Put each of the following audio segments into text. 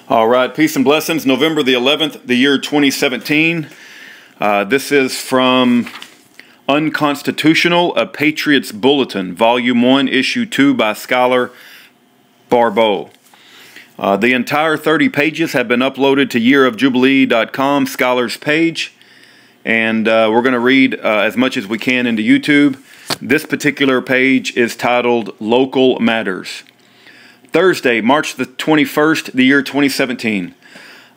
All right, peace and blessings. November the 11th, the year 2017. This is from Unconstitutional, A Patriot's Bulletin, Volume 1, Issue 2 by Schuyler, Barbeau. The entire 30 pages have been uploaded to yearofjubilee.com, Schuyler's page, and we're going to read as much as we can into YouTube. This particular page is titled Local Matters. Thursday, March the 21st, the year 2017.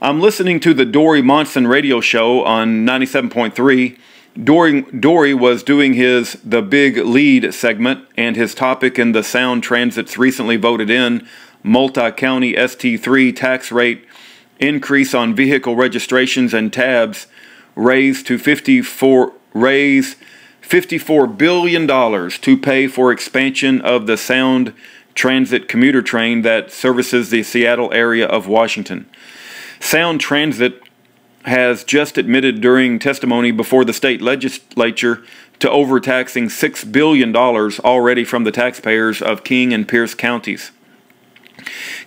I'm listening to the Dory Monson radio show on 97.3. Dory was doing his The Big Lead segment, and his topic in the Sound Transit's recently voted in multi-county ST3 tax rate increase on vehicle registrations and tabs raise $54 billion to pay for expansion of the Sound Transit commuter train that services the Seattle area of Washington. Sound Transit has just admitted during testimony before the state legislature to overtaxing $6 billion already from the taxpayers of King and Pierce counties.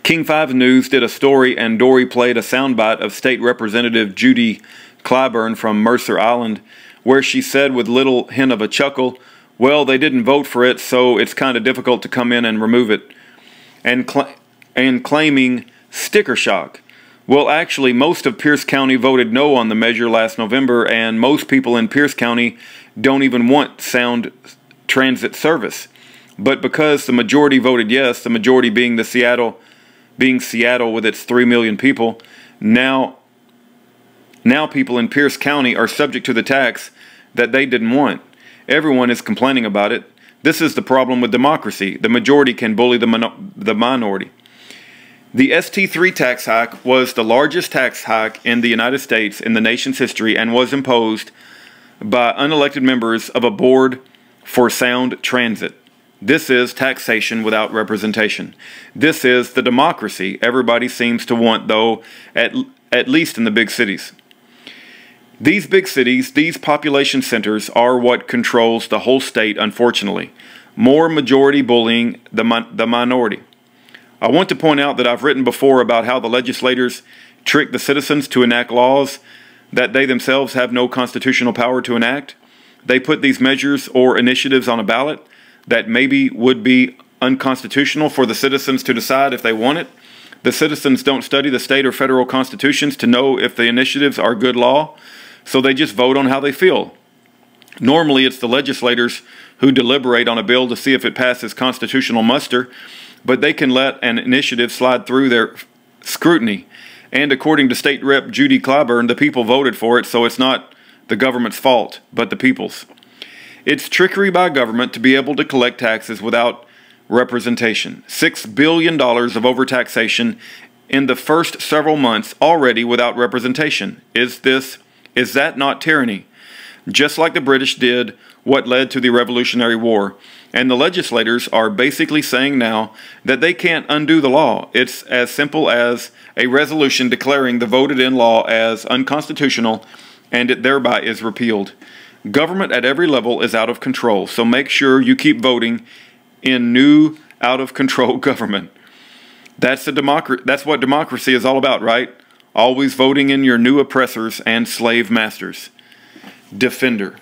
King 5 News did a story, and Dory played a soundbite of State Representative Judy Clyburn from Mercer Island, where she said with little hint of a chuckle, "Well, they didn't vote for it, so it's kind of difficult to come in and remove it," and claiming sticker shock. Well, actually, most of Pierce County voted no on the measure last November, and most people in Pierce County don't even want Sound Transit service. But because the majority voted yes, the majority being Seattle with its 3 million people, now people in Pierce County are subject to the tax that they didn't want. Everyone is complaining about it. This is the problem with democracy. The majority can bully the minority. The ST3 tax hike was the largest tax hike in the United States in the nation's history and was imposed by unelected members of a board for sound transit. This is taxation without representation. This is the democracy everybody seems to want, though, at least in the big cities. These big cities, these population centers, are what controls the whole state, unfortunately. More majority bullying the minority. I want to point out that I've written before about how the legislators trick the citizens to enact laws that they themselves have no constitutional power to enact. They put these measures or initiatives on a ballot that maybe would be unconstitutional for the citizens to decide if they want it. The citizens don't study the state or federal constitutions to know if the initiatives are good law, so they just vote on how they feel. Normally, it's the legislators who deliberate on a bill to see if it passes constitutional muster, but they can let an initiative slide through their scrutiny. And according to State Rep Judy Clyburn, the people voted for it, so it's not the government's fault, but the people's. It's trickery by government to be able to collect taxes without representation. $6 billion of overtaxation in the first several months already without representation. Is that not tyranny? Just like the British did what led to the Revolutionary War. And the legislators are basically saying now that they can't undo the law. It's as simple as a resolution declaring the voted-in law as unconstitutional, and it thereby is repealed. Government at every level is out of control, so make sure you keep voting in new, out-of-control government. That's what democracy is all about, right? Always voting in your new oppressors and slave masters. Defender.